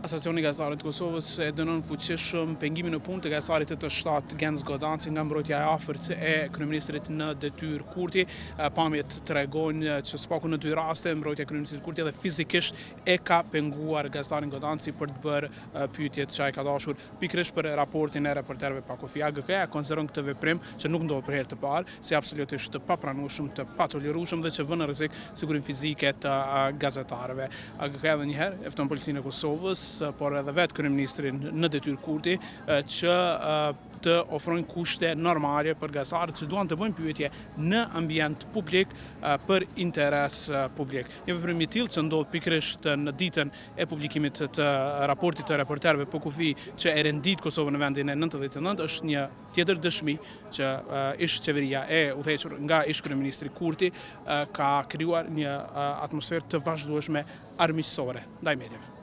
Asociacioni i Gazetarëve të Kosovës e dënon fuqishëm pengimin në punë të gazetari të shtat Genz Godanci nga mbrojtja e afërt e kryeministrit në detyrë Kurti. Pamjet tregojnë që spaku në dy raste mbrojtja e kryeministrit Kurti edhe fizikisht e ka penguar gazetarin Godanci për të bërë pyetjet që ai ka dashur. Pikërisht për raportin e reporterëve pa kufi, AGK-ja konsideron këtë veprim që nuk ndodh për herë të parë si absolutisht të papranueshëm, të patolerueshëm dhe që vën në rrezik sigurinë fizike të gazetarëve. AGK-ja edhe një herë e fton policinë e Kosovës, por edhe vetë kryeministrin në detyrë Kurti që të ofrojnë kushte normale për gazetarët që duan të bëjnë pyetje në ambient publik për interes publik. Një veprim i tillë që ndodh pikërisht në ditën e publikimit të raportit të reporterëve pa kufi që e rendit Kosovën në vendin e 99 është një tjetër dëshmi që ish qeveria e udhëhequr nga ish kryeministri Kurti ka krijuar një atmosferë të vazhdueshme armiqësore ndaj mediave.